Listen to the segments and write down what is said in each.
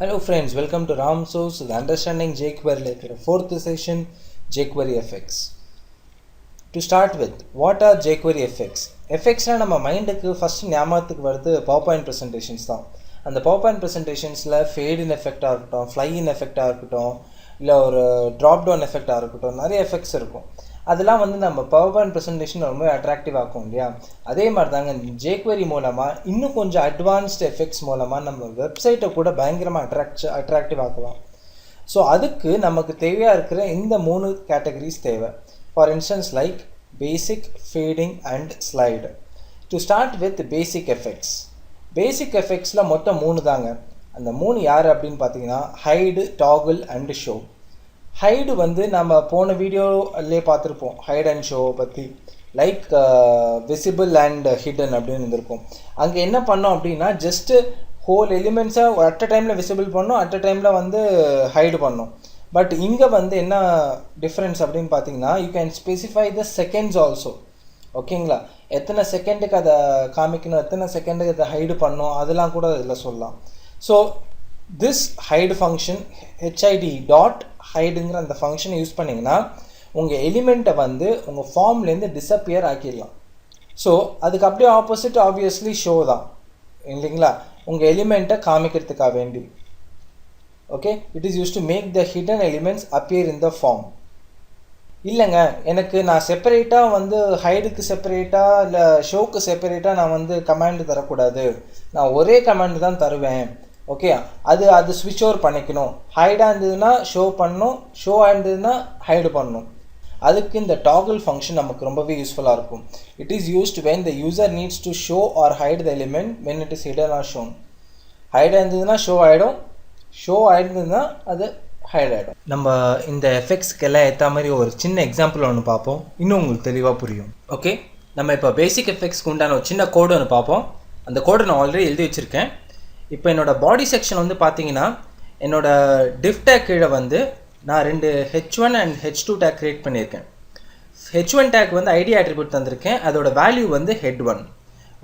Hello friends, welcome to Ram Source, the Understanding jQuery lecture, fourth session, jQuery FX. To start with, what are jQuery FX? FX na நம்ம மைண்டுக்கு first ஞாபகத்துக்கு வருது PowerPoint presentations தான். அந்த PowerPoint ப்ரெசன்டேஷன்ஸில் fat இன் எஃபெக்டாக இருக்கட்டும், fly இன் எஃபெக்டாக இருக்கட்டும், இல்லை ஒரு ட்ராப் டவுன் எஃபெக்டாக இருக்கட்டும், நிறைய எஃபெக்ட்ஸ் இருக்கும். அதெல்லாம் நம்ம பவர்பாயிண்ட் ப்ரெசன்டேஷன் ரொம்ப அட்ராக்டிவ் ஆக்கும் இல்லையா? அதே மாதிரி தாங்க jQuery மூலமாக இன்னும் கொஞ்சம் அட்வான்ஸ்டு எஃபெக்ட்ஸ் மூலமாக நம்ம வெப்சைட்டை கூட பயங்கரமாக அட்ராக்டிவ் ஆக்கலாம். ஸோ அதுக்கு நமக்கு தேவையாக இருக்கிற இந்த 3 கேட்டகரிஸ் தேவை. For instance like basic, fading and slide. To start with basic effects. பேசிக் எஃபெக்ட்ஸில் மொத்தம் 3 தாங்க. அந்த 3 யார் அப்படின்னு பார்த்தீங்கன்னா hide, toggle and show. Hide நம்ம போன வீடியோலே பார்த்துருப்போம், ஹைட் அண்ட் ஷோ பற்றி. லைக் விசிபிள் அண்ட் ஹிடன் அப்படின்னு இருந்திருக்கும். அங்கே என்ன பண்ணோம் அப்படின்னா ஜஸ்ட்டு ஹோல் எலிமெண்ட்ஸை அட் அ டைமில் விசிபிள் பண்ணோம், அட் அ டைமில் ஹைடு பண்ணோம். பட் இங்கே என்ன டிஃப்ரென்ஸ் அப்படின்னு பார்த்தீங்கன்னா you can specify the seconds also. ஓகேங்களா? எத்தனை செகண்டுக்கு அதை காமிக்கணும், எத்தனை செகண்டுக்கு அதை ஹைடு பண்ணணும், அதெல்லாம் கூட இதில் சொல்லலாம். So this hide function H I D dot ஹைடுங்கிற அந்த ஃபங்க்ஷனை யூஸ் பண்ணிங்கன்னா உங்கள் எலிமெண்ட்டை உங்கள் ஃபார்ம்லேருந்து டிஸப்பியர் ஆக்கிடலாம். ஸோ அதுக்கு அப்படியே ஆப்போசிட் ஆப்வியஸ்லி ஷோ தான் இல்லைங்களா? உங்கள் எலிமெண்ட்டை காமிக்கிறதுக்காக வேண்டி. Okay, it is use to make the hidden elements appear in the form. இல்லைங்க, நான் செப்பரேட்டாக ஹைடுக்கு செப்பரேட்டாக இல்லை ஷோக்கு செப்பரேட்டாக நான் கமாண்டு தரக்கூடாது, நான் ஒரே கமாண்டு தான் தருவேன். ஓகே, அது ஸ்விட்ச் ஓவர் பண்ணிக்கணும். ஹைடாக இருந்ததுன்னா ஷோ பண்ணணும், ஷோவாக இருந்ததுன்னா ஹைடு பண்ணணும். அதுக்கு இந்த டாகிள் ஃபங்க்ஷன் நமக்கு ரொம்பவே யூஸ்ஃபுல்லாக இருக்கும். It is used when the user needs to show or hide the element when it is hidden or shown. ஹைடாக இருந்ததுன்னா ஷோ ஆகிடும், ஷோ ஆகிடுதுன்னா அது ஹைட் ஆகிடும். நம்ம இந்த எஃபெக்ட்ஸ்க்கெல்லாம் ஏற்ற மாதிரி ஒரு சின்ன எக்ஸாம்பிள் ஒன்று பார்ப்போம், இன்னும் உங்களுக்கு தெளிவாக புரியும். ஓகே, நம்ம இப்போ பேசிக் எஃபெக்ட்ஸ்க்கு உண்டான ஒரு சின்ன கோடு ஒன்று பார்ப்போம். அந்த கோடு நான் ஆல்ரெடி எழுதி வச்சுருக்கேன். இப்போ என்னோடய பாடி செக்ஷன் பார்த்தீங்கன்னா என்னோடய டிஃப் டேக் கீழே நான் 2 H1 and H2 take create பண்ணியிருக்கேன். H1 டேக் ஐடி ஆட்ரிபியூட் தந்திருக்கேன், அதோட வேல்யூ head1.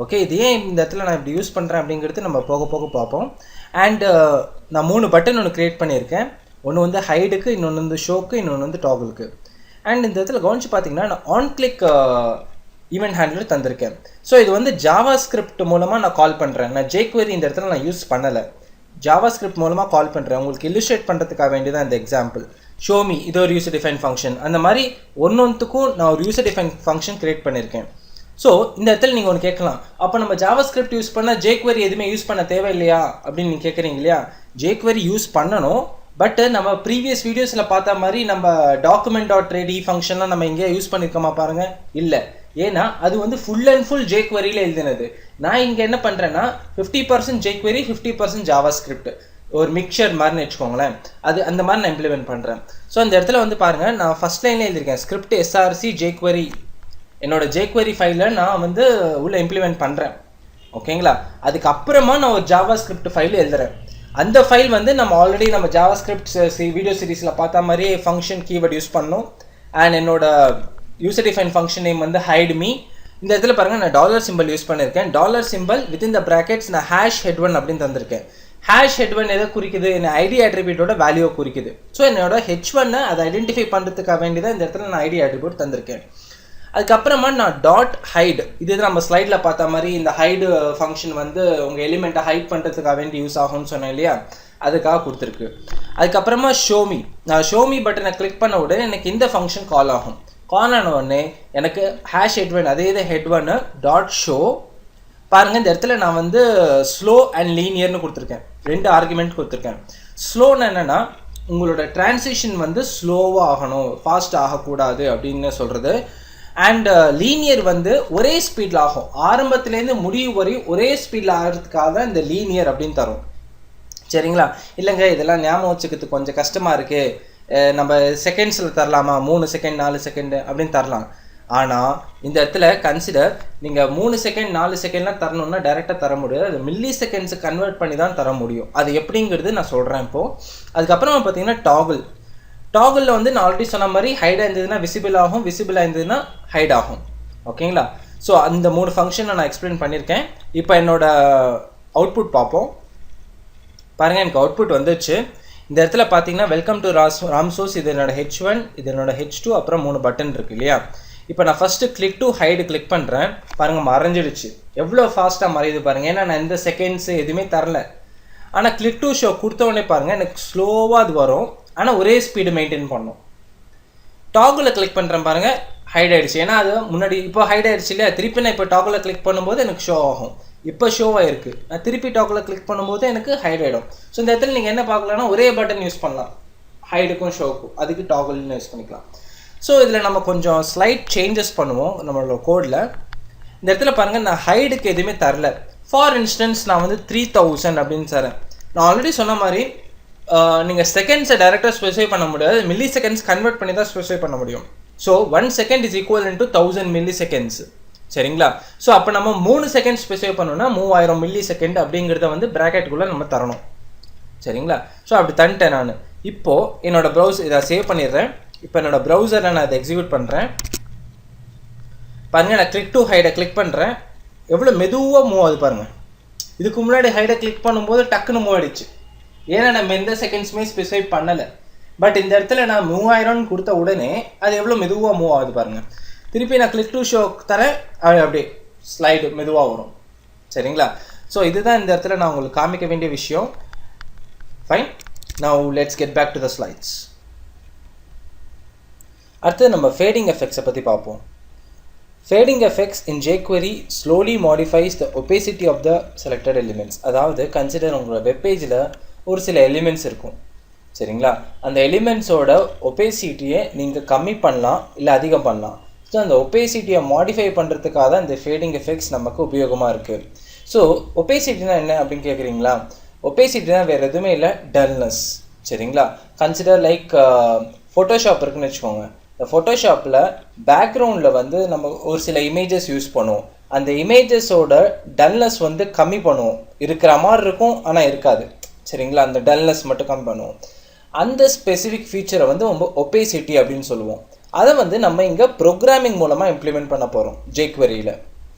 ஓகே, இது ஏன் இந்த இடத்துல நான் இப்படி யூஸ் பண்ணுறேன் அப்படிங்கிறது நம்ம போக போக பார்ப்போம். அண்ட் நான் 3 பட்டன் ஒன்று க்ரியேட் பண்ணியிருக்கேன். ஒன்று ஹைடுக்கு, இன்னொன்று ஷோக்கு, இன்னொன்று டாகிளுக்கு. அண்ட் இந்த இடத்துல கவனிச்சு பார்த்தீங்கன்னா நான் ஆன் கிளிக் ஈவெண்ட் ஹேண்ட்லர் தந்திருக்கேன். ஸோ இது ஜாவா ஸ்கிரிப்ட் மூலமாக நான் கால் பண்ணுறேன். நான் jQuery இந்த இடத்துல நான் யூஸ் பண்ணலை, ஜாவா ஸ்கிரிப்ட் மூலமாக கால் பண்ணுறேன். உங்களுக்கு இல்லுஸ்ட்ரேட் பண்ணுறதுக்காக வேண்டியதான் இந்த எக்ஸாம்பிள். ஷோமி இது ஒரு யூசர் டிஃபைன் ஃபங்க்ஷன். அந்த மாதிரி ஒன்றுக்கும் நான் ஒரு யூசர் டிஃபைன் ஃபங்க்ஷன் கிரியேட் பண்ணியிருக்கேன். ஸோ இந்த இடத்துல நீங்கள் ஒன்று கேட்கலாம், அப்போ நம்ம ஜாவா ஸ்கிரிப்ட் யூஸ் பண்ணால் jQuery எதுவுமே யூஸ் பண்ண தேவையில்லையா அப்படின்னு நீங்கள் கேட்குறீங்க இல்லையா? jQuery யூஸ் பண்ணணும், பட் நம்ம ப்ரீவியஸ் வீடியோஸில் பார்த்த மாதிரி நம்ம document.ready ஃபங்க்ஷன்லாம் நம்ம எங்கேயா யூஸ் பண்ணியிருக்கோமா பாருங்கள்? இல்லை. ஏன்னா அது ஃபுல் அண்ட் ஃபுல் jQueryயில் எழுதினது. நான் இங்கே என்ன பண்ணுறேன்னா 50% jQuery 50% ஜாவா ஸ்கிரிப்ட், ஒரு மிக்சர் மாதிரின்னு வச்சுக்கோங்களேன். அது அந்த மாதிரி நான் இம்ப்ளிமெண்ட் பண்ணுறேன். ஸோ அந்த இடத்துல பாருங்கள், நான் ஃபஸ்ட் லைனில் எழுதியிருக்கேன் ஸ்கிரிப்ட் src jQuery. என்னோட jQuery ஃபைலை நான் உள்ளே இம்ப்ளிமெண்ட் பண்ணுறேன். ஓகேங்களா? அதுக்கப்புறமா நான் ஒரு ஜாவா ஸ்கிரிப்ட் ஃபைல் எழுதுறேன். அந்த ஃபைல் நம்ம ஆல்ரெடி நம்ம ஜாவா ஸ்கிரிப்ட் வீடியோ சீரீஸில் பார்த்த மாதிரியே ஃபங்க்ஷன் கீவேர்ட் யூஸ் பண்ணோம். அண்ட் என்னோட user define function name hide me. இந்த இடத்துல பாருங்கள், நான் டாலர் சிம்பிள் யூஸ் பண்ணியிருக்கேன். Dollar simple within the brackets நான் #head1 அப்படின்னு தந்திருக்கேன். #head1 எதை குறிக்குது? என்ன ஐடி ஆட்ரிபியூட்டோட வேல்யூவை குறிக்குது. ஸோ என்னோட H1 அதை ஐடென்டிஃபை பண்ணுறதுக்காக வேண்டியதான் இந்த இடத்துல நான் ஐடி ஆட்ரிபியூட் தந்திருக்கேன். அதுக்கப்புறமா நான் டாட் ஹைடு, இது நம்ம ஸ்லைடில் பார்த்த மாதிரி இந்த ஹைடு ஃபங்க்ஷன் உங்கள் எலிமெண்ட்டை ஹைட் பண்ணுறதுக்காக வேண்டி யூஸ் ஆகும்னு சொன்னேன் இல்லையா? அதுக்காக கொடுத்துருக்கு. அதுக்கப்புறமா ஷோமி, நான் ஷோமி பட்டனை கிளிக் பண்ண உடனே எனக்கு இந்த ஃபங்க்ஷன் கால் ஆகும். கால் ஆன உடனே எனக்கு #head1 அதே இது head1 டாட் ஷோ. பாருங்கள், இந்த இடத்துல நான் ஸ்லோ அண்ட் லீனியர்னு கொடுத்துருக்கேன், 2 ஆர்குமெண்ட் கொடுத்துருக்கேன். ஸ்லோன்னு என்னென்னா உங்களோட டிரான்சிஷன் ஸ்லோவாக ஆகணும், ஃபாஸ்ட் ஆகக்கூடாது அப்படின்னு சொல்கிறது. அண்ட் லீனியர் ஒரே ஸ்பீடில் ஆகும், ஆரம்பத்துலேருந்து முடிவு வரை ஒரே ஸ்பீடில் ஆகிறதுக்காக தான் இந்த லீனியர் அப்படின்னு தரும். சரிங்களா? இல்லைங்க இதெல்லாம் ஞாபகம் வச்சுக்கிறதுக்கு கொஞ்சம் கஷ்டமாக இருக்குது, நம்ம செகண்ட்ஸில் தரலாமா, 3 செகண்ட் 4 செகண்ட் அப்படின்னு தரலாம். ஆனால் இந்த இடத்துல கன்சிடர், நீங்கள் 3 செகண்ட் 4 செகண்ட்லாம் தரணுன்னா டைரெக்டாக தர முடியாது, அது மில்லி செகண்ட்ஸு கன்வெர்ட் பண்ணி தான் தர முடியும். அது எப்படிங்கிறது நான் சொல்கிறேன் இப்போது. அதுக்கப்புறமா பார்த்தீங்கன்னா டாகிளில் நான் ஆல்ரெடி சொன்ன மாதிரி ஹைடாக இருந்ததுன்னா விசிபிள் ஆகும், விசிபிளாக இருந்ததுன்னா ஹைட் ஆகும். ஓகேங்களா? ஸோ அந்த 3 ஃபங்க்ஷனை நான் எக்ஸ்பிளைன் பண்ணியிருக்கேன். இப்போ என்னோட அவுட்புட் பார்ப்போம். பாருங்கள் எனக்கு அவுட்புட் வந்துச்சு. இந்த இடத்துல பார்த்தீங்கன்னா வெல்கம் டு ராம்சோர்ஸ், இது என்னோட H1, இது என்னோட H2, அப்புறம் 3 பட்டன் இருக்குது இல்லையா. இப்போ நான் first click to hide click பண்ணுறேன். பாருங்கள் மறைஞ்சிடுச்சு. எவ்வளோ ஃபாஸ்ட்டாக மறையுது பாருங்கள். ஏன்னா நான் இந்த செகண்ட்ஸு எதுவுமே தரல. ஆனால் கிளிக் டு ஷோ கொடுத்தோடனே பாருங்கள் எனக்கு ஸ்லோவாக அது வரும். ஆனால் ஒரே ஸ்பீடு மெயின்டைன் பண்ணும். டாகுல கிளிக் பண்ணுறேன் பாருங்கள், ஹைட் ஆகிடுச்சு. ஏன்னா அது முன்னாடி இப்போ ஹைட் ஆகிடுச்சு இல்லையா. திருப்பி நான் இப்போ டாகுல கிளிக் பண்ணும்போது எனக்கு ஷோ ஆகும். இப்போ ஷோவாக இருக்குது. நான் திருப்பி டாகுல கிளிக் பண்ணும்போது எனக்கு ஹைட் ஆகிடும். ஸோ இந்த இடத்துல நீங்கள் என்ன பார்க்கலாம்னா ஒரே பட்டன் யூஸ் பண்ணலாம், ஹைடுக்கும் ஷோவுக்கும். அதுக்கு டாகுல்னு யூஸ் பண்ணிக்கலாம். ஸோ இதில் நம்ம கொஞ்சம் ஸ்லைட் சேஞ்சஸ் பண்ணுவோம் நம்மளோட கோடில். இந்த இடத்துல பாருங்கள் நான் ஹைடுக்கு எதுவுமே தரல. ஃபார் இன்ஸ்டன்ஸ் நான் வந்து 3000 அப்படின்னு தரேன். நான் ஆல்ரெடி சொன்ன மாதிரி நீங்கள் செகண்ட்ஸை டைரெக்டாக ஸ்பெசிஃபை பண்ண முடியாது, மில்லி செகண்ட்ஸ் கன்வெர்ட் பண்ணி தான் ஸ்பெசிஃபை பண்ண முடியும். So 1 second is equal to 1000 milli seconds. சரிங்களா. ஸோ அப்போ நம்ம 3 செகண்ட் ஸ்பெசிஃபை பண்ணோம்னா 3000 மில்லி செகண்ட் அப்படிங்கிறத வந்து ப்ராக்கெட்டுக்குள்ளே நம்ம தரணும். சரிங்களா. ஸோ அப்படி தந்துட்டேன் நான். இப்போது என்னோடய ப்ரௌசர் இதை சேவ் பண்ணிடுறேன். இப்போ என்னோடய ப்ரௌசரில் நான் அதை எக்ஸிக்யூட் பண்ணுறேன். பாருங்கள் நான் கிளிக் டு ஹைடை கிளிக் பண்ணுறேன். எவ்வளோ மெதுவாக மூவ் ஆகுது பாருங்கள். இதுக்கு முன்னாடி ஹைடை கிளிக் பண்ணும்போது டக்குன்னு மூவ் ஆகிடுச்சு. ஏன்னா நம்ம எந்த செகண்ட்ஸுமே ஸ்பெசிஃபை பண்ணலை. பட் இந்த இடத்துல நான் 3000 கொடுத்த உடனே அது எவ்வளோ மெதுவாக மூவ் ஆகுது பாருங்கள். திருப்பி நான் கிளிக் டு ஷோ தரேன், அப்படியே ஸ்லைடு மெதுவாக வரும். சரிங்களா. ஸோ இதுதான் இந்த இடத்துல நான் உங்களுக்கு காமிக்க வேண்டிய விஷயம். Fine, now let's get back to the slides. அடுத்து நம்ம ஃபேடிங் எஃபெக்ட்ஸை பற்றி பார்ப்போம். Fading effects in jQuery slowly modifies the opacity of the selected elements. அதாவது கன்சிடர் உங்களோட வெப்பேஜில் ஒரு சில எலிமெண்ட்ஸ் இருக்கும். சரிங்களா. அந்த எலிமெண்ட்ஸோட ஒபேசிட்டியை நீங்கள் கம்மி பண்ணலாம் இல்லை அதிகம் பண்ணலாம். ஸோ அந்த ஒபேசிட்டியை மாடிஃபை பண்ணுறதுக்காக தான் இந்த ஃபேடிங் எஃபெக்ட்ஸ் நமக்கு உபயோகமாக இருக்குது. ஸோ ஒபேசிட்டினா என்ன அப்படின்னு கேட்குறீங்களா. ஒபேசிட்டினா வேறு எதுவுமே இல்லை, டல்னஸ். சரிங்களா. கன்சிடர் லைக் ஃபோட்டோஷாப் இருக்குன்னு வச்சுக்கோங்க. இந்த ஃபோட்டோஷாப்பில் பேக்ரவுண்டில் வந்து நம்ம ஒரு சில இமேஜஸ் யூஸ் பண்ணுவோம். அந்த இமேஜஸோட டல்னஸ் வந்து கம்மி பண்ணுவோம். இருக்கிற மாதிரி இருக்கும் ஆனால் இருக்காது. சரிங்களா. அந்த டல்னஸ் மட்டும் கம்மி பண்ணுவோம். அந்த ஸ்பெசிஃபிக் ஃபீச்சரை வந்து ரொம்ப ஒபேசிட்டி அப்படின்னு சொல்லுவோம். அதை வந்து நம்ம இங்கே ப்ரோக்ராமிங் மூலமாக இம்ப்ளிமெண்ட் பண்ண போகிறோம் jQueryயில்.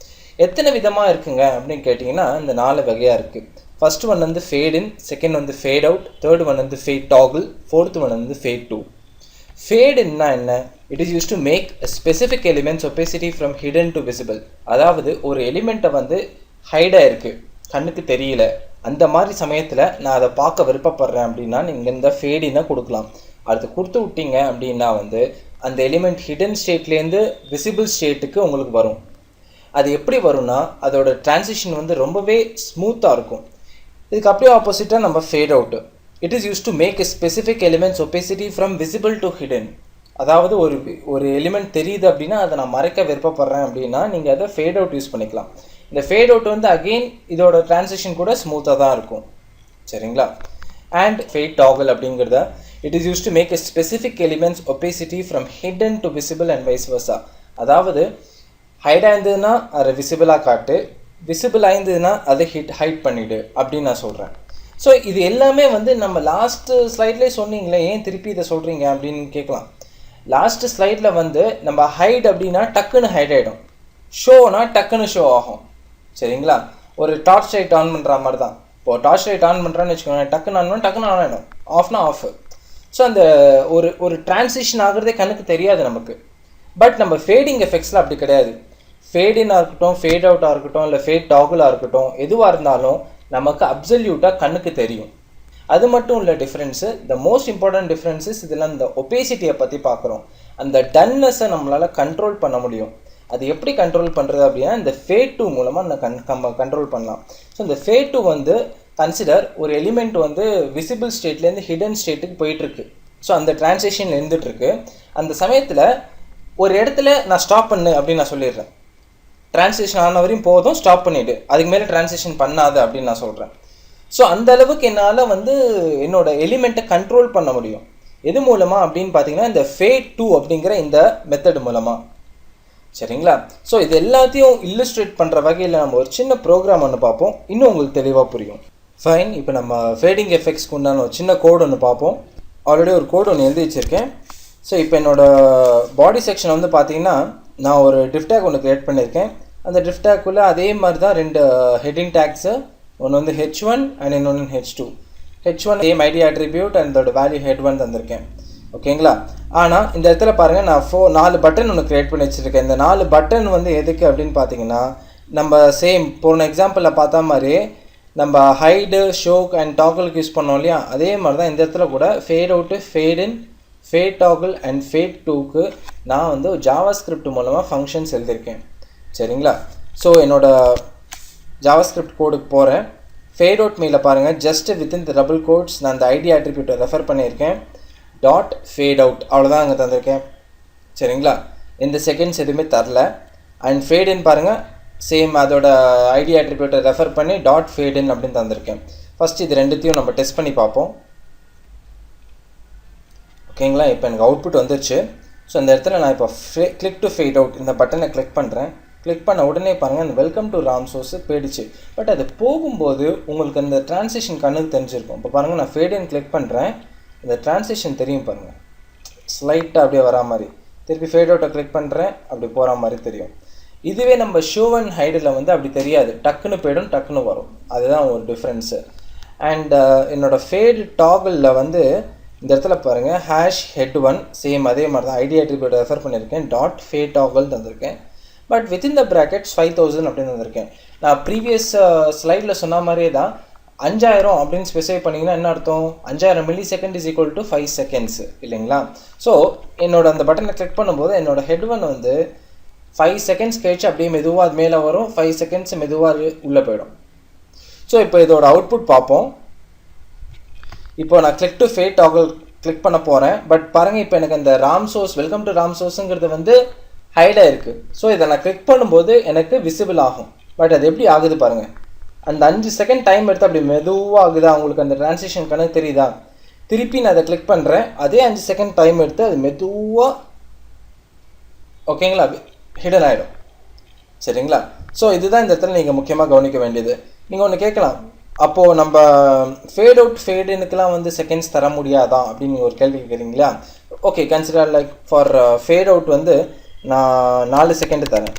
எத்தனை விதமாக இருக்குங்க அப்படின்னு கேட்டிங்கன்னா இந்த 4 வகையாக இருக்குது. ஃபர்ஸ்ட் ஒன் வந்து ஃபேட் இன், செகண்ட் வந்து ஃபேட் அவுட், தேர்ட் ஒன் வந்து ஃபேட் டாகிள், ஃபோர்த் ஒன் வந்து ஃபேட் டூ. ஃபேட் இன்னா என்ன? It is use to make specific elements opacity from hidden to visible. அதாவது ஒரு எலிமெண்ட்டை வந்து ஹைடாக இருக்குது, கண்ணுக்கு தெரியல, அந்த மாதிரி சமயத்தில் நான் அதை பார்க்க விருப்பப்படுறேன் அப்படின்னா நீங்கள் இந்த ஃபேடினை கொடுக்கலாம். அடுத்து கொடுத்து விட்டீங்க அப்படின்னா வந்து அந்த எலிமெண்ட் ஹிடன் ஸ்டேட்லேருந்து விசிபிள் ஸ்டேட்டுக்கு உங்களுக்கு வரும். அது எப்படி வரும்னா அதோட டிரான்சிஷன் வந்து ரொம்பவே ஸ்மூத்தாக இருக்கும். இதுக்கு அப்படியே ஆப்போசிட்டாக நம்ம fade out. It is use to make a specific elements opacity from visible to hidden. அதாவது ஒரு எலிமெண்ட் தெரியுது அப்படின்னா அதை நான் மறைக்க விருப்பப்படுறேன் அப்படின்னா நீங்கள் அதை ஃபேட் அவுட் யூஸ் பண்ணிக்கலாம். இந்த ஃபேட் அவுட் வந்து அகெயின் இதோட டிரான்சிஷன் கூட ஸ்மூத்தாக தான் இருக்கும். சரிங்களா. அண்ட் ஃபேட் டாகிள் அப்படிங்கிறத it is use to make a specific elements opacity from hidden to visible and vice versa. அதாவது ஹைடாக இருந்ததுன்னா அதை விசிபிளாக காட்டு, விசிபிள் ஆயிருந்ததுன்னா அதை ஹைட் பண்ணிவிடு அப்படின்னு நான் சொல்கிறேன். ஸோ இது எல்லாமே வந்து நம்ம லாஸ்ட்டு ஸ்லைட்லேயே சொன்னீங்களே, ஏன் திருப்பி இதை சொல்கிறீங்க அப்படின்னு கேட்கலாம். லாஸ்ட்டு ஸ்லைடில் வந்து நம்ம ஹைட் அப்படின்னா டக்குன்னு ஹைட் ஆகிடும், ஷோனா டக்குன்னு ஷோ ஆகும். சரிங்களா. ஒரு டார்ச் லைட் ஆன் பண்ணுற மாதிரி தான். இப்போது டார்ச் லைட் ஆன் பண்ணுறான்னு வச்சுக்கோங்க, டக்குன்னு ஆன் பண்ணால் டக்குன்னு ஆன் ஆகிடும், ஆஃப்னா ஆஃப். ஸோ அந்த ஒரு டிரான்சிஷன் ஆகிறதே கண்ணுக்கு தெரியாது நமக்கு. பட் நம்ம ஃபேடிங் எஃபெக்ட்ஸில் அப்படி கிடையாது. ஃபேடினாக இருக்கட்டும், ஃபேட் அவுட்டாக இருக்கட்டும், இல்லை ஃபேட் டாகுலாக இருக்கட்டும், எதுவாக இருந்தாலும் நமக்கு அப்சல்யூட்டாக கண்ணுக்கு தெரியும். அது மட்டும் இல்லை difference. The most important differences இதில் இந்த ஒபேசிட்டியை பற்றி பார்க்குறோம். அந்த டல்னஸை நம்மளால் கண்ட்ரோல் பண்ண முடியும். அது எப்படி கண்ட்ரோல் பண்ணுறது அப்படின்னா இந்த ஃபேட் டூ மூலமாக நம்ம கண்ட்ரோல் பண்ணலாம். ஸோ இந்த ஃபேட் டூ வந்து கன்சிடர் ஒரு எலிமெண்ட் வந்து விசிபிள் ஸ்டேட்லேருந்து ஹிடன் ஸ்டேட்டுக்கு போயிட்டுருக்கு. ஸோ அந்த டிரான்சிஷன் இருந்துகிட்ருக்கு. அந்த சமயத்தில் ஒரு இடத்துல நான் ஸ்டாப் பண்ணு அப்படின்னு நான் சொல்லிடுறேன். டிரான்சிஷன் ஆன வரையும் போதும், ஸ்டாப் பண்ணிவிடு, அதுக்கு மேலே டிரான்சிஷன் பண்ணாது அப்படின்னு நான் சொல்கிறேன். ஸோ அந்த அளவுக்கு என்னால் வந்து என்னோட எலிமெண்ட்டை கண்ட்ரோல் பண்ண முடியும். எது மூலமாக அப்படின்னு பார்த்தீங்கன்னா இந்த ஃபேட் டூ அப்படிங்கிற இந்த மெத்தட் மூலமாக. சரிங்களா. ஸோ இது எல்லாத்தையும் இல்லுஸ்ட்ரேட் பண்ணுற வகையில் நம்ம ஒரு சின்ன ப்ரோக்ராம் ஒன்று பார்ப்போம், இன்னும் உங்களுக்கு தெளிவாக புரியும். ஃபைன், இப்போ நம்ம ஃபேடிங் எஃபெக்ட்ஸ்க்கு உண்டான ஒரு சின்ன கோடு ஒன்று பார்ப்போம். ஆல்ரெடி ஒரு கோடு ஒன்று எழுதி வச்சுருக்கேன். ஸோ இப்போ என்னோடய பாடி செக்ஷன் வந்து பார்த்தீங்கன்னா நான் ஒரு டிஃப் டேக் ஒன்று க்ரியேட் பண்ணியிருக்கேன். அந்த டிஃப் டேக்குள்ளே அதே மாதிரி தான் 2 ஹெட்டிங் டேக்ஸு, ஒன்று வந்து H1 அண்ட் இன்னொன்று H2. h1 same ID attribute and அதோட வேல்யூ head1 தந்திருக்கேன். ஓகேங்களா? ஆனால் இந்த இடத்துல பாருங்கள், நான் 4 பட்டன் ஒன்று க்ரியேட் பண்ணி வச்சுருக்கேன். இந்த 4 பட்டன் வந்து எதுக்கு அப்படின்னு பார்த்தீங்கன்னா, நம்ம சேம் போன எக்ஸாம்பிளில் பார்த்தா மாதிரி நம்ம ஹைடு, ஷோக் அண்ட் டாக்கிளுக்கு யூஸ் பண்ணோம் இல்லையா, அதே மாதிரி தான் இந்த இடத்துல கூட fade out, fade in, fade toggle and fade டூக்கு நான் வந்து ஜாவா ஸ்கிரிப்ட் மூலமாக ஃபங்க்ஷன்ஸ் எழுதியிருக்கேன். சரிங்களா? ஸோ என்னோட ஜாவா ஸ்கிரிப்ட் கோடுக்கு போகிறேன். ஃபேட் அவுட் மேலே பாருங்கள், just within the double quotes நான் அந்த ஐடி அட்ரிபியூட்டை ரெஃபர் பண்ணியிருக்கேன். டாட் ஃபேட் அவுட் அவ்வளோதான் அங்கே தந்திருக்கேன். சரிங்களா? இந்த செகண்ட்ஸ் எதுவுமே தரல. அண்ட் ஃபேட் இன் பாருங்கள், சேம் அதோட ஐடி அட்ரிபியூட்டை ரெஃபர் பண்ணி டாட் ஃபேட் இன் அப்படின்னு தந்திருக்கேன். ஃபஸ்ட் இது ரெண்டுத்தையும் நம்ம டெஸ்ட் பண்ணி பார்ப்போம். ஓகேங்களா? இப்போ எனக்கு அவுட்புட் வந்துருச்சு. ஸோ இந்த இடத்துல நான் இப்போ கிளிக் டு ஃபேட் அவுட் இந்த பட்டனை கிளிக் பண்ணுறேன். கிளிக் பண்ண உடனே பாருங்கள், அந்த வெல்கம் டு ராம் சோர்ஸ் போயிடுச்சு. பட் அது போகும்போது உங்களுக்கு அந்த ட்ரான்சிஷன் கண்ணுக்கு தெரிஞ்சிருக்கும். இப்போ பாருங்கள், நான் ஃபேட் இன் கிளிக் பண்ணுறேன், இந்த ட்ரான்சிஷன் தெரியும் பாருங்கள், ஸ்லைட்டாக அப்படியே வரா மாதிரி. திருப்பி ஃபேட் அவுட்டை கிளிக் பண்ணுறேன், அப்படி போகிற மாதிரி தெரியும். இதுவே நம்ம ஷோ அண்ட் ஹைடில் வந்து அப்படி தெரியாது, டக்குன்னு போய்டும், டக்குன்னு வரும். அதுதான் ஒரு டிஃப்ரென்ஸு. அண்ட் என்னோடய ஃபேட் டாகிளில் வந்து இந்த இடத்துல பாருங்கள், #head1 சேம் அதே மாதிரி தான் ஐடி அட்ரிபியூட் ரெஃபர் பண்ணியிருக்கேன். டாட் ஃபேட் டாகிள் தந்திருக்கேன். பட் வித்தின் த ப்ராக்கெட்ஸ் 5000 அப்படின்னு தந்திருக்கேன். நான் ப்ரீவியஸ் ஸ்லைடில் சொன்ன மாதிரியே தான் 5000 அப்படின்னு ஸ்பெசிஃபை பண்ணிங்கன்னா என்ன அர்த்தம், 5000 milli second is equal to 5 seconds இல்லைங்களா? ஸோ என்னோட அந்த பட்டனை கிளிக் பண்ணும்போது என்னோட head1 வந்து 5 செகண்ட்ஸ் கழிச்சு அப்படியே மெதுவாக அது மேலே வரும், 5 செகண்ட்ஸ் மெதுவாக உள்ளே போயிடும். ஸோ இப்போ இதோட அவுட்புட் பார்ப்போம். இப்போ நான் click to fade toggle click பண்ண போகிறேன். பட் பாருங்கள், இப்போ எனக்கு அந்த Ram source, welcome to Ram சோர்ஸுங்கிறது வந்து ஹைடாக இருக்குது. ஸோ இதை நான் கிளிக் பண்ணும்போது எனக்கு விசிபிள் ஆகும். பட் அது எப்படி ஆகுது பாருங்கள், அந்த 5 செகண்ட் டைம் எடுத்து அப்படி மெதுவாக ஆகுதா, உங்களுக்கு அந்த ட்ரான்சிஷன் கணக்கு தெரியுதா? திருப்பி நான் அதை கிளிக் பண்ணுறேன், அதே 5 செகண்ட் டைம் எடுத்து அது மெதுவாக, ஓகேங்களா, ஹிடன் ஆகிடும். சரிங்களா? ஸோ இதுதான் இந்த இடத்துல நீங்கள் முக்கியமாக கவனிக்க வேண்டியது. நீங்கள் ஒன்று கேட்கலாம், அப்போது நம்ம ஃபேட் அவுட் ஃபேட் இனுக்கெலாம் வந்து செகண்ட்ஸ் தர முடியாதா அப்படின்னு நீங்கள் ஒரு கேள்வி கேட்குறீங்களா? Okay, consider like for fat out வந்து நான் 4 செகண்டு தரேன்.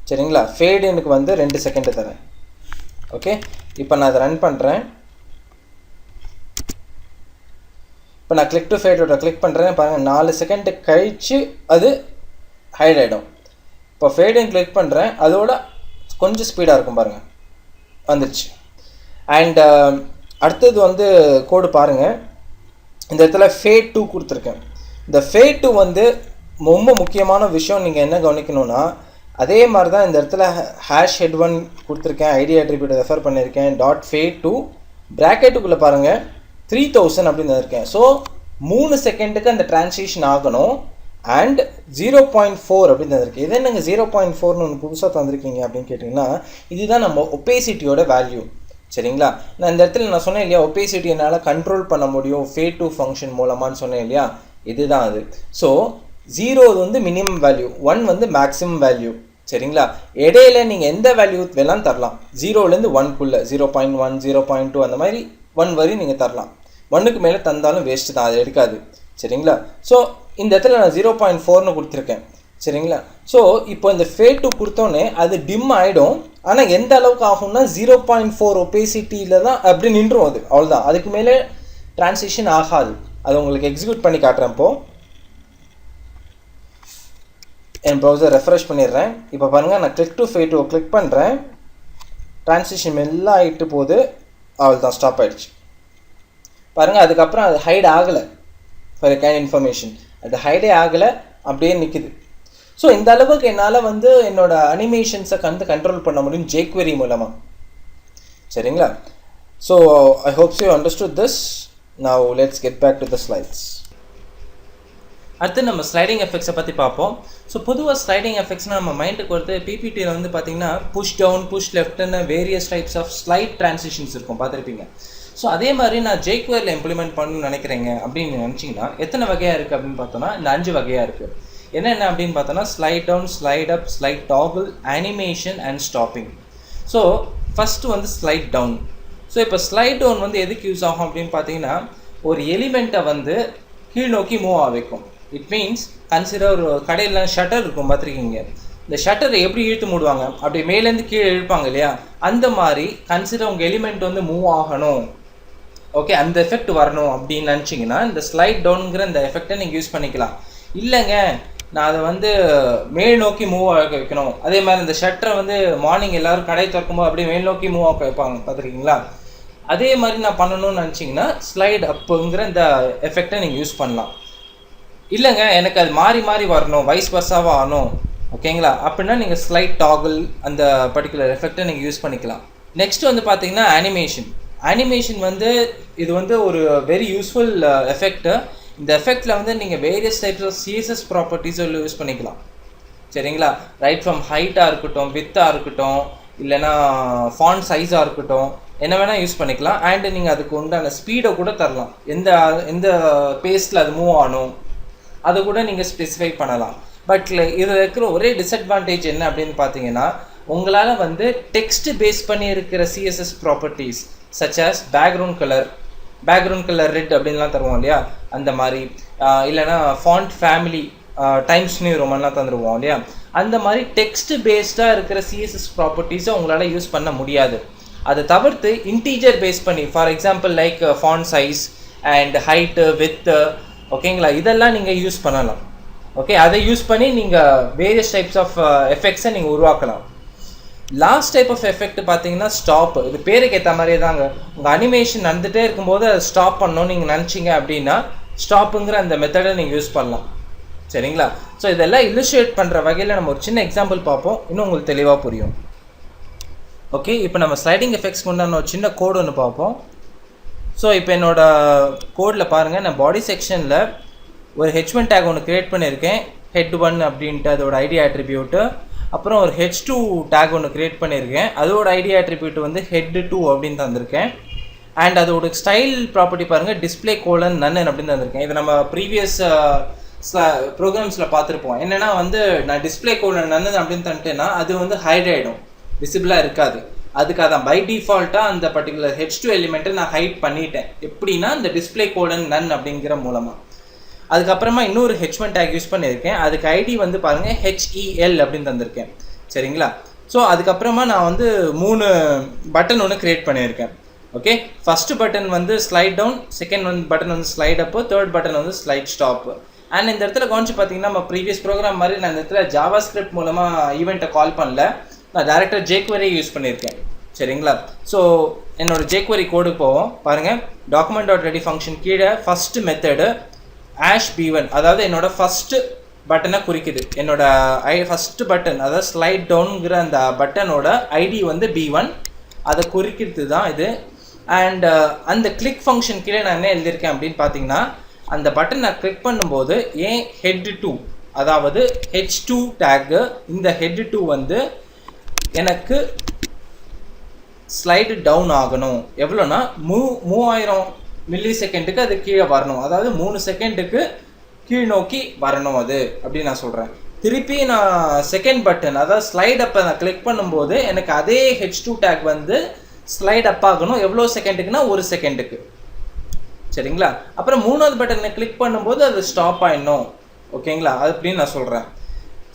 சரிங்களா? ஃபேட் இனுக்கு வந்து 2 செகண்டு தரேன். ஓகே, இப்போ நான் அதை ரன் பண்ணுறேன். இப்போ நான் கிளிக் டு ஃபேட் அவுட்டை கிளிக் பண்ணுறேன். பாருங்கள், 4 செகண்டு கழித்து அது ஹைட் ஆகிடும். இப்போ ஃபேட் இன் கிளிக் பண்ணுறேன், அதோட கொஞ்சம் ஸ்பீடாக இருக்கும் பாருங்கள், வந்துடுச்சு. அண்ட் அடுத்தது வந்து கோடு பாருங்கள், இந்த இடத்துல ஃபேட் 2 கொடுத்துருக்கேன். இந்த ஃபேட் 2 வந்து ரொம்ப முக்கியமான விஷயம். நீங்கள் என்ன கவனிக்கணும்னா, அதே மாதிரி தான் இந்த இடத்துல #head1 கொடுத்துருக்கேன், ஐடி அட்ரிபியூட் ரெஃபர் பண்ணியிருக்கேன், டாட் ஃபேட் 2 ப்ராக்கெட்டுக்குள்ளே பாருங்கள் 3000 அப்படின்னு இருக்கேன். ஸோ 3 செகண்டுக்கு அந்த ட்ரான்சிஷன் ஆகணும். அண்ட் 0.4 அப்படின்னு தந்திருக்கு. இதே நீங்கள் 0.4ன்னு ஒன்று புதுசாக தந்திருக்கீங்க அப்படின்னு கேட்டிங்கன்னா, இதுதான் நம்ம ஒப்பேசிட்டியோட வேல்யூ. சரிங்களா? நான் இந்த இடத்துல நான் சொன்னேன் இல்லையா, ஒப்பேசிட்டி என்னால் கண்ட்ரோல் பண்ண முடியும் ஃபேட் 2 ஃபங்க்ஷன் மூலமானு சொன்னேன் இல்லையா, இதுதான் அது. ஸோ 0 வந்து மினிமம் வேல்யூ, 1 வந்து மேக்ஸிமம் வேல்யூ. சரிங்களா? இடையில நீங்கள் எந்த வேல்யூ வேணாலும் தரலாம். 0லேருந்து 1குள்ளே 0.1, 0.2 அந்த மாதிரி 1 வரையும் நீங்கள் தரலாம். 1க்கு மேலே தந்தாலும் வேஸ்ட்டு தான், அது எடுக்காது. சரிங்களா? ஸோ இந்த இடத்துல நான் 0.4ன்னு கொடுத்துருக்கேன். சரிங்களா? ஸோ இப்போ இந்த ஃபேட் 2 கொடுத்தோன்னே அது டிம் ஆகிடும். ஆனால் எந்த அளவுக்கு ஆகும்னா 0.4 ஒப்பேசிட்டியில் தான் அப்படி நின்றும், அது அவ்வளோதான். அதுக்கு மேலே ட்ரான்சிஷன் ஆகாது. அது உங்களுக்கு எக்ஸிக்யூட் பண்ணி காட்டுறேன். இப்போது என் ப்ரௌசர் ரெஃப்ரெஷ் பண்ணிடுறேன். இப்போ பாருங்கள், நான் கிளிக் டு ஃபேட் 2 கிளிக் பண்ணுறேன், ட்ரான்சிஷன் எல்லாம் ஆகிட்டு போகுது, அவள் தான் ஸ்டாப் ஆகிடுச்சு பாருங்கள். அதுக்கப்புறம் அது ஹைட் ஆகலை. ஃபார் எ கைண்ட் இன்ஃபர்மேஷன், அது ஹைடே ஆகலை, அப்படியே நிற்கிது. ஸோ இந்த அளவுக்கு என்னால் வந்து என்னோடய அனிமேஷன்ஸை கண்ட்ரோல் பண்ண முடியும் jQuery மூலமாக. சரிங்களா? So I hopes you understood this. Now let's get back to the slides. அடுத்து நம்ம ஸ்லைடிங் எஃபெக்ட்ஸை பற்றி பார்ப்போம். ஸோ பொதுவாக ஸ்லைடிங் எஃபெக்ட்ஸ்னால் நம்ம மைண்டுக்கு வருது, பிபிடியில் வந்து பார்த்திங்கன்னா புஷ் டவுன், புஷ் லெஃப்ட்னு various types of slide transitions இருக்கும், பார்த்துருப்பீங்க. ஸோ அதே மாதிரி நான் jQueryல இம்ப்ளிமெண்ட் பண்ணணும்னு நினைக்கிறேங்க அப்படின்னு நினச்சிங்கன்னா எத்தனை வகையாக இருக்குது அப்படின்னு பார்த்தோன்னா இந்த 5 வகையாக இருக்குது. என்னென்ன அப்படின்னு பார்த்தோன்னா slide down, slide up, slide toggle, animation and stopping. So first வந்து ஸ்லைட் டவுன். ஸோ இப்போ ஸ்லைட் டவுன் வந்து எதுக்கு யூஸ் ஆகும் அப்படின்னு பார்த்தீங்கன்னா, ஒரு எலிமெண்ட்டை வந்து கீழ் நோக்கி மூவ் ஆக வைக்கும். இட் மீன்ஸ் கன்சிடர் ஒரு கடையில் ஷட்டர் இருக்கும், பார்த்துருக்கீங்க. இந்த ஷட்டரை எப்படி இழுத்து மூடுவாங்க, அப்படி மேலேருந்து கீழே இழுப்பாங்க இல்லையா, அந்த மாதிரி கன்சிடர் உங்கள் எலிமெண்ட் வந்து மூவ் ஆகணும். ஓகே, அந்த எஃபெக்ட் வரணும் அப்படின்னு நினச்சிங்கன்னா இந்த ஸ்லைட் டவுனுங்கிற இந்த எஃபெக்டை நீங்கள் யூஸ் பண்ணிக்கலாம். இல்லைங்க நான் அதை வந்து மேல் நோக்கி மூவ் ஆக வைக்கணும், அதே மாதிரி இந்த ஷட்டரை வந்து மார்னிங் எல்லோரும் கடை திறக்கும்போது அப்படியே மேல் நோக்கி மூவ் ஆக வைப்பாங்க பார்த்துருக்கீங்களா, அதே மாதிரி நான் பண்ணணும்னு நினச்சிங்கன்னா ஸ்லைட் அப்புங்கிற இந்த எஃபெக்டை நீங்கள் யூஸ் பண்ணலாம். இல்லைங்க எனக்கு அது மாறி மாறி வரணும், வைஸ் வர்ஸாவாக ஆகணும், ஓகேங்களா, அப்படின்னா நீங்கள் ஸ்லைட் டாகிள் அந்த பர்டிகுலர் எஃபெக்டை நீங்கள் யூஸ் பண்ணிக்கலாம். நெக்ஸ்ட் வந்து பார்த்தீங்கன்னா அனிமேஷன் வந்து இது வந்து ஒரு வெரி யூஸ்ஃபுல் எஃபெக்ட். இந்த எஃபெக்டில் வந்து நீங்கள் வேரியஸ் டைப்ஸ் ஆஃப் சிஎஸ்எஸ் ப்ராப்பர்ட்டிஸும் யூஸ் பண்ணிக்கலாம். சரிங்களா, ரைட் ஃப்ரம் ஹைட்டாக இருக்கட்டும், வித்தாக இருக்கட்டும், இல்லைனா ஃபாண்ட் சைஸாக இருக்கட்டும், என்ன வேணால் யூஸ் பண்ணிக்கலாம். அண்டு நீங்கள் அதுக்கு உண்டான ஸ்பீடை கூட தரலாம், எந்த பேஸில் அது மூவ் ஆகணும் அதை கூட நீங்கள் ஸ்பெசிஃபை பண்ணலாம். பட் இதில் இருக்கிற ஒரே டிஸ்அட்வான்டேஜ் என்ன அப்படின்னு பார்த்தீங்கன்னா, உங்களால் வந்து டெக்ஸ்ட் பேஸ் பண்ணி இருக்கிற CSS properties such as background colour red அப்படின்லாம் தருவோம் இல்லையா, அந்த மாதிரி இல்லைனா ஃபாண்ட் ஃபேமிலி டைம்ஸ் நியூ ரோமன்லாம் தந்துடுவோம் இல்லையா, அந்த மாதிரி டெக்ஸ்ட் பேஸ்டாக இருக்கிற சிஎஸ்எஸ் ப்ராப்பர்ட்டிஸை உங்களால் யூஸ் பண்ண முடியாது. அதை தவிர்த்து இன்டீஜர் பேஸ் பண்ணி, for example like font size and height width, ஓகேங்களா, இதெல்லாம் நீங்கள் யூஸ் பண்ணலாம். ஓகே, அதை யூஸ் பண்ணி நீங்கள் வேரியஸ் டைப்ஸ் ஆஃப் எஃபெக்ட்ஸை நீங்கள் உருவாக்கலாம். லாஸ்ட் டைப் ஆஃப் எஃபெக்ட் பார்த்தீங்கன்னா ஸ்டாப். இது பேருக்கு ஏற்ற மாதிரியே தாங்க. உங்கள் அனிமேஷன் நடந்துகிட்டே இருக்கும்போது அதை ஸ்டாப் பண்ணணும்னு நீங்கள் நினச்சிங்க அப்படின்னா ஸ்டாப்புங்கிற அந்த மெத்தடை நீங்கள் யூஸ் பண்ணலாம். சரிங்களா, ஸோ இதெல்லாம் இல்லுஸ்ட்ரேட் பண்ணுற வகையில் நம்ம ஒரு சின்ன எக்ஸாம்பிள் பார்ப்போம், இன்னும் உங்களுக்கு தெளிவாக புரியும். ஓகே, இப்போ நம்ம ஸ்லைடிங் எஃபெக்ட்ஸ்க்கு உண்டான ஒரு சின்ன கோடு ஒன்று பார்ப்போம். ஸோ இப்போ என்னோடய கோடில் பாருங்கள், நான் பாடி செக்ஷனில் ஒரு H1 டேக் ஒன்று க்ரியேட் பண்ணியிருக்கேன், head1 அப்படின்ட்டு அதோட ஐடி ஆட்ரிபியூட்டு. அப்புறம் ஒரு H2 டேக் ஒன்று க்ரியேட் பண்ணியிருக்கேன், அதோட ஐடி ஆட்ரிபியூட் வந்து head2 அப்படின்னு தந்திருக்கேன். அண்ட் அதோட ஸ்டைல் ப்ராப்பர்ட்டி பாருங்கள், டிஸ்பிளே கோலன் நன் அப்படின்னு தந்திருக்கேன். இது நம்ம ப்ரீவியஸ் ப்ரோக்ராம்ஸில் பார்த்துருப்போம். என்னென்னா வந்து நான் டிஸ்பிளே கோலன் நன் அப்படின்னு தந்துட்டேன்னா அது வந்து ஹைட் ஆகிடும், விசிபிளாக இருக்காது. அதுக்காக தான் பை டிஃபால்ட்டாக அந்த பர்டிகுலர் H2 எலிமெண்ட்டை நான் ஹைட் பண்ணிட்டேன். எப்படின்னா இந்த டிஸ்பிளே கோலன் நன் அப்படிங்கிற மூலமாக. அதுக்கப்புறமா இன்னொரு H1 டேக் யூஸ் பண்ணியிருக்கேன், அதுக்கு ஐடி வந்து பாருங்கள் HEL அப்படின்னு தந்திருக்கேன். சரிங்களா, ஸோ அதுக்கப்புறமா நான் வந்து 3 பட்டன் ஒன்று க்ரியேட் பண்ணியிருக்கேன். ஓகே, ஃபஸ்ட்டு பட்டன் வந்து ஸ்லைட் டவுன், செகண்ட் பட்டன் வந்து ஸ்லைட் அப்பு, தேர்ட் பட்டன் வந்து ஸ்லைட் ஸ்டாப்பு. அண்ட் இந்த இடத்துல கவனிச்சு பார்த்தீங்கன்னா நம்ம ப்ரீவியஸ் ப்ரோக்ராம் மாதிரி நான் இந்த இடத்துல ஜாவா ஸ்கிரிப்ட் மூலமாக ஈவெண்ட்டை கால் பண்ணல, நான் டேரெக்டாக jQuery யூஸ் பண்ணியிருக்கேன். சரிங்களா, ஸோ என்னோட jQuery கோடுக்கு போவோம். பாருங்கள், document.ready ஃபங்க்ஷன் கீழே ஃபஸ்ட்டு மெத்தடு b1, அதாவது என்னோட ஃபஸ்ட்டு பட்டனை குறிக்குது. என்னோட ஃபஸ்ட்டு பட்டன், அதாவது ஸ்லைட் டவுனுங்கிற அந்த பட்டனோட ஐடி வந்து b1, அதை குறிக்கிறது தான் இது. அண்ட் அந்த கிளிக் ஃபங்க்ஷன் கீழே நான் என்ன எழுதியிருக்கேன் அப்படின்னு பார்த்தீங்கன்னா, அந்த பட்டன் நான் கிளிக் பண்ணும்போது ஏன் head2, அதாவது H2 டேக்கு, இந்த head2 வந்து எனக்கு ஸ்லைடு டவுன் ஆகணும். எவ்வளோனா 3000 மில்லி செகண்டுக்கு அது கீழே வரணும், அதாவது 3 செகண்டுக்கு கீழ் நோக்கி வரணும் அது அப்படின்னு நான் சொல்கிறேன். திருப்பி நான் செகண்ட் பட்டன், அதாவது ஸ்லைட் அப்போ நான் கிளிக் பண்ணும்போது எனக்கு அதே H2 டேக் வந்து ஸ்லைட் அப் ஆகணும். எவ்வளோ செகண்டுக்குன்னா 1 செகண்டுக்கு. சரிங்களா, அப்புறம் 3வது பட்டனை கிளிக் பண்ணும்போது அது ஸ்டாப் ஆகிடணும். ஓகேங்களா, அது அப்படின்னு நான் சொல்கிறேன்.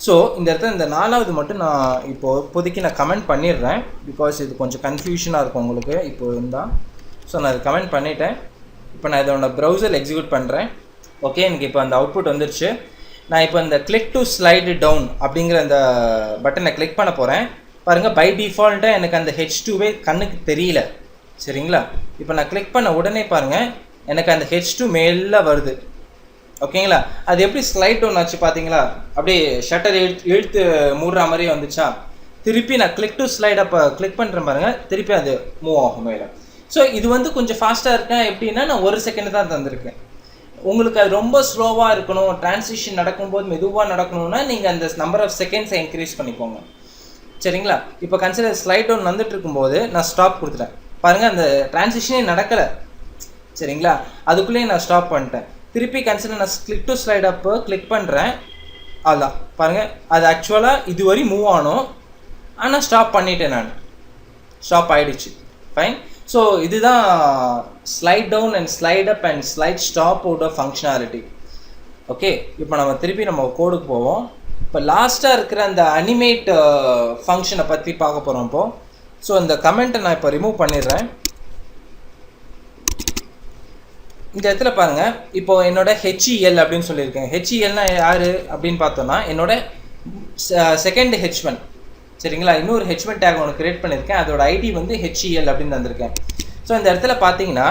ஸோ இந்த இடத்துல இந்த 4வது மட்டும் நான் இப்போதைக்கு நான் கமெண்ட் பண்ணிடுறேன், பிகாஸ் இது கொஞ்சம் கன்ஃபியூஷனாக இருக்கும் உங்களுக்கு இப்போ இருந்தால். ஸோ நான் இது கமெண்ட் பண்ணிட்டேன். இப்போ நான் இதோட ப்ரௌசர் எக்ஸிக்யூட் பண்ணுறேன். ஓகே, எனக்கு இப்போ அந்த அவுட்புட் வந்துருச்சு. நான் இப்போ இந்த கிளிக் டு ஸ்லைடு டவுன் அப்படிங்கிற அந்த பட்டனை கிளிக் பண்ண போகிறேன். பாருங்கள், பை டிஃபால்ட்டாக எனக்கு அந்த H2வே கண்ணுக்கு தெரியல. சரிங்களா, இப்போ நான் கிளிக் பண்ண உடனே பாருங்கள் எனக்கு அந்த H2 மேலே வருது. ஓகேங்களா, அது எப்படி ஸ்லைட் டவுன் ஆச்சு பார்த்தீங்களா, அப்படியே ஷட்டர் இழுத்து மூடுற மாதிரி வந்துச்சா. திருப்பி நான் கிளிக் டு ஸ்லைட் அப்போ கிளிக் பண்ணுறேன் பாருங்கள், திருப்பி அது மூவ் ஆகும் மேலே. ஸோ இது வந்து கொஞ்சம் ஃபாஸ்ட்டாக இருக்கேன். எப்படின்னா நான் 1 செகண்ட் தான் தந்திருக்கேன். உங்களுக்கு அது ரொம்ப ஸ்லோவாக இருக்கணும், டிரான்சிஷன் நடக்கும்போது மெதுவாக நடக்கணும்னா நீங்கள் அந்த நம்பர் ஆஃப் செகண்ட்ஸை இன்க்ரீஸ் பண்ணிக்கோங்க. சரிங்களா, இப்போ கன்சிடர் ஸ்லைட் டவுன் வந்துட்டு இருக்கும்போது நான் ஸ்டாப் கொடுத்துட்டேன். பாருங்கள், அந்த டிரான்சிஷனே நடக்கலை. சரிங்களா, அதுக்குள்ளேயே நான் ஸ்டாப் பண்ணிட்டேன். திருப்பி கன்சிடர் நான் கிளிக் டு ஸ்லைட் அப்போ கிளிக் பண்ணுறேன். அதுதான் பாருங்கள், அது ஆக்சுவலாக இதுவரை மூவ் ஆனோம், ஆனால் ஸ்டாப் பண்ணிட்டேன் நான். ஸ்டாப் ஆகிடுச்சு. ஃபைன். ஸோ இதுதான் slide down and slide up and slide ஸ்டாப்போட ஃபங்க்ஷனாலிட்டி. ஓகே, இப்போ நம்ம திருப்பி நம்ம கோடுக்கு போவோம். இப்போ லாஸ்ட்டாக இருக்கிற அந்த அனிமேட் ஃபங்க்ஷனை பற்றி பார்க்க போகிறோம் இப்போது. ஸோ இந்த கமெண்ட்டை நான் இப்போ ரிமூவ் பண்ணிடுறேன். இந்த இடத்துல பாருங்கள், இப்போ என்னோட HEL அப்படின்னு சொல்லியிருக்கேன். HELனா யார் அப்படின்னு பார்த்தோன்னா என்னோட செகண்ட் H1, சரிங்களா? இன்னொரு H1 டேக் ஒன்று கிரியேட் பண்ணியிருக்கேன். அதோட ஐடி வந்து HEL அப்படின்னு தந்திருக்கேன். ஸோ இந்த இடத்துல பார்த்தீங்கன்னா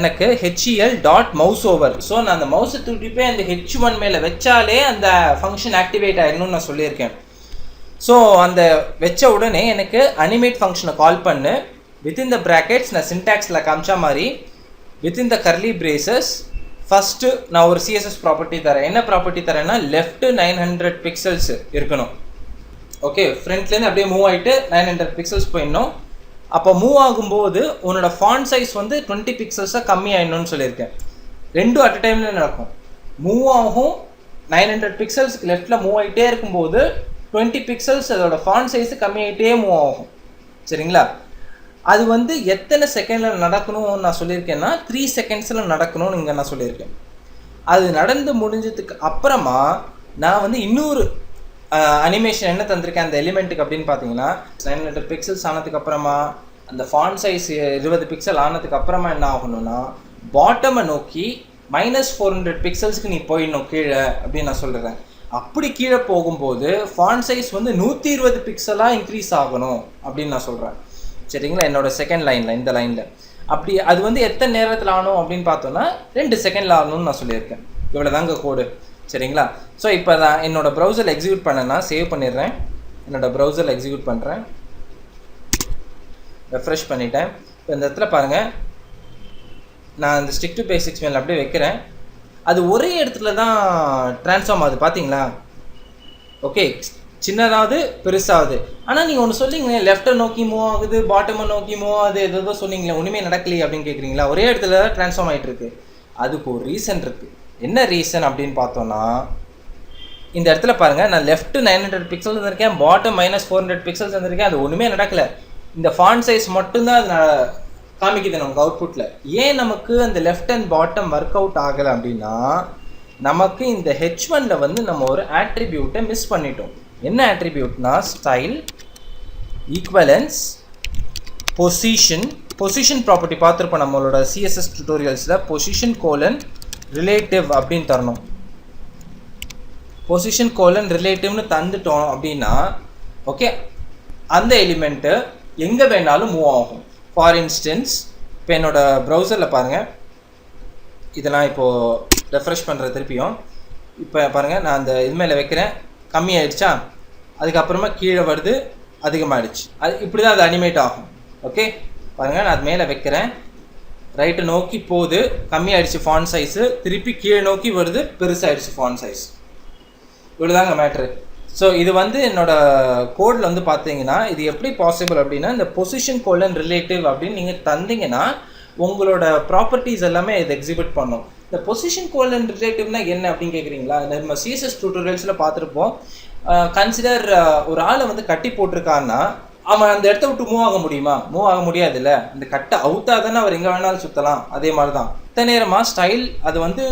எனக்கு HEL dot mouse over. So நான் அந்த மவுஸை தூக்கி போய் அந்த H1 மேலே வச்சாலே அந்த ஃபங்க்ஷன் ஆக்டிவேட் ஆகிடணும்னு நான் சொல்லியிருக்கேன். ஸோ அந்த வச்ச உடனே எனக்கு அனிமேட் ஃபங்க்ஷனை கால் பண்ணு. வித்தின் த ப்ராக்கெட்ஸ் நான் சின்டாக்ஸில் காமிச்சா மாதிரி within the curly braces first நான் ஒரு CSS ப்ராப்பர்ட்டி தரேன். என்ன ப்ராப்பர்ட்டி தரேன்னா லெஃப்ட் 900 பிக்சல்ஸ் இருக்கணும். ஓகே, ஃப்ரண்ட்லேருந்து அப்படியே மூவ் ஆகிட்டு 900 பிக்சல்ஸ் போயிடணும். அப்போ மூவ் ஆகும்போது உன்னோட ஃபாண்ட் சைஸ் வந்து 20 பிக்சல்ஸாக கம்மி ஆகிடணும்னு சொல்லியிருக்கேன். ரெண்டும் அட் அ டைமில் நடக்கும். மூவ் ஆகும், 900 பிக்சல்ஸ்க்கு லெஃப்டில் மூவ் ஆகிட்டே இருக்கும்போது 20 பிக்சல்ஸ் அதோட ஃபாண்ட் சைஸு கம்மியாகிட்டே மூவ் ஆகும், சரிங்களா? அது வந்து எத்தனை செகண்டில் நடக்கணும்னு நான் சொல்லியிருக்கேன்னா 3 செகண்ட்ஸில் நடக்கணும்னு இங்கே நான் சொல்லியிருக்கேன். அது நடந்து முடிஞ்சதுக்கு அப்புறமா நான் வந்து இன்னொரு அனிமேஷன் என்ன தந்திருக்கேன் அந்த எலிமெண்ட்டுக்கு அப்படின்னு பார்த்தீங்கன்னா 900 பிக்சல்ஸ் ஆனதுக்கு அப்புறமா அந்த ஃபாண்ட் சைஸ் 20 பிக்சல் ஆனதுக்கு அப்புறமா என்ன ஆகணும்னா பாட்டமை நோக்கி -400 பிக்சல்ஸ்க்கு நீ போயிடணும் கீழே அப்படின்னு நான் சொல்கிறேன். அப்படி கீழே போகும்போது ஃபாண்ட் சைஸ் வந்து 120 பிக்சலாக இன்க்ரீஸ் ஆகணும் அப்படின்னு நான் சொல்கிறேன், சரிங்களா? என்னோட செகண்ட் லைனில், இந்த லைனில். அப்படி அது வந்து எத்தனை நேரத்தில் ஆகணும் அப்படின்னு பார்த்தோன்னா 2 செகண்டில் ஆகணும்னு நான் சொல்லியிருக்கேன். இவ்வளோ தாங்க கோடு, சரிங்களா? ஸோ இப்போ நான் என்னோடய ப்ரௌசரில் எக்ஸிக்யூட் பண்ணேன்னா சேவ் பண்ணிடுறேன். என்னோடய ப்ரௌசரில் எக்ஸிக்யூட் பண்ணுறேன், ரெஃப்ரெஷ் பண்ணிட்டேன். இப்போ இந்த இடத்துல பாருங்கள், நான் இந்த ஸ்டிக் டு பேசிக்ஸ் மேலே அப்படியே வைக்கிறேன். அது ஒரே இடத்துல தான் ட்ரான்ஸ்ஃபார்ம் ஆகுது, பார்த்தீங்களா? ஓகே, சின்னதாவது பெருசாகுது. ஆனால் நீங்கள் ஒன்று சொல்லிங்க, லெஃப்ட்டை நோக்கி மூவ் ஆகுது, பாட்டமை நோக்கி மூவ் ஆகுது, எதோ சொன்னீங்களே, ஒன்றுமே நடக்கலையே அப்படின்னு கேட்குறீங்களா? ஒரே இடத்துல தான் ட்ரான்ஸ்ஃபார்ம் ஆகிட்டு இருக்கு. அதுக்கு ஒரு ரீசன் இருக்குது. என்ன ரீசன் அப்படின்னு பார்த்தோன்னா இந்த இடத்துல பாருங்கள், நான் லெஃப்ட் 900 பிக்சல்ஸ் வந்திருக்கேன், பாட்டம் -400 பிக்சல்ஸ் வந்திருக்கேன். அது ஒன்றுமே நடக்கலை. இந்த ஃபாண்ட் சைஸ் மட்டும்தான் அது காமிக்குது நமக்கு அவுட்புட்டில். ஏன் நமக்கு அந்த left and bottom work out ஆகலை அப்படின்னா நமக்கு இந்த H1ல வந்து நம்ம ஒரு ஆட்ரிபியூட்டை மிஸ் பண்ணிட்டோம். என்ன ஆட்ரிபியூட்னா ஸ்டைல், ஈக்குவலன்ஸ், பொசிஷன் ப்ராப்பர்ட்டி பார்த்துருப்போம் நம்மளோட CSS டியூட்டோரியல்ஸில். பொசிஷன் கோலன் ரிலேட்டிவ் அப்படின்னு தரணும். பொசிஷன் கோலன் ரிலேட்டிவ்னு தந்துட்டோம் அப்படின்னா ஓகே, அந்த எலிமெண்ட்டு எங்கே வேணாலும் மூவ் ஆகும். ஃபார் இன்ஸ்டன்ஸ் இப்போ என்னோடய ப்ரௌசரில் பாருங்கள், இதெல்லாம் இப்போது ரெஃப்ரெஷ் பண்ணுற திருப்பியும். இப்போ பாருங்கள், நான் அந்த இது மேலே வைக்கிறேன், கம்மியாயிடுச்சா, அதுக்கப்புறமா கீழே வருது, அதிகமாகிடுச்சு. அது இப்படி தான் அது அனிமேட் ஆகும். ஓகே, பாருங்கள், நான் அது மேலே வைக்கிறேன், ரைட்டை நோக்கி போகுது, கம்மியாயிடுச்சு ஃபாண்ட் சைஸு, திருப்பி கீழே நோக்கி வருது, பெருசாகிடுச்சு ஃபாண்ட் சைஸ். இவ்வளோதாங்க மேட்ரு. ஸோ இது வந்து என்னோடய கோடில் வந்து பார்த்தீங்கன்னா இது எப்படி பாசிபிள் அப்படின்னா இந்த பொசிஷன் கோலன் ரிலேட்டிவ் அப்படின்னு நீங்கள் தந்தீங்கன்னா உங்களோட ப்ராப்பர்ட்டிஸ் எல்லாமே இது எக்ஸிபிட் பண்ணும். இந்த பொசிஷன் கோலன் ரிலேட்டிவ்னா என்ன அப்படின்னு கேட்குறீங்களா? நம்ம CSS டியூட்டோரியல்ஸில் பார்த்துருப்போம். கன்சிடர் ஒரு ஆளை வந்து கட்டி போட்டிருக்கான்னா அவன் அந்த இடத்த விட்டு மூவ் ஆக முடியுமா? மூவ் ஆக முடியாதுல்ல. இந்த கட்டை அவுத்தா தானே அவர் எங்கே வேணாலும் சுற்றலாம். அதே மாதிரி தான் இத்தனை நேரமாக ஸ்டைல் அது வந்து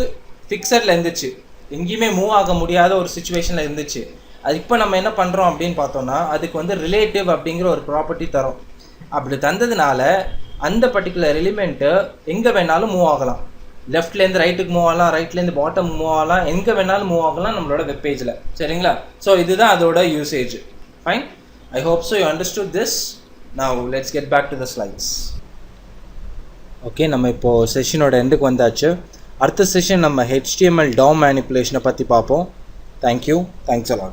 ஃபிக்ஸடில் இருந்துச்சு, எங்கேயுமே மூவ் ஆக முடியாத ஒரு சுச்சுவேஷனில் இருந்துச்சு. அது இப்போ நம்ம என்ன பண்ணுறோம் அப்படின்னு பார்த்தோன்னா அதுக்கு வந்து ரிலேட்டிவ் அப்படிங்கிற ஒரு ப்ராப்பர்ட்டி தரோம். அப்படி தந்ததுனால அந்த பர்டிகுலர் எலிமெண்ட்டு எங்கே வேணாலும் மூவ் ஆகலாம். லெஃப்ட்லேருந்து ரைட்டுக்கு மூவ் ஆகலாம், ரைட்லேருந்து பாட்டம் மூவ் ஆகலாம், எங்கே வேணாலும் மூவ் ஆகலாம் நம்மளோட வெப்பேஜில், சரிங்களா? ஸோ இதுதான் அதோட usage. Fine, I hope so you understood this. Now let's get back to the slides. Okay, நம்ம இப்போது செஷனோட எண்டுக்கு வந்தாச்சு. அடுத்த செஷன் நம்ம HTML DOM மேனிப்புலேஷனை பற்றி பார்ப்போம். Thank you, thanks a lot.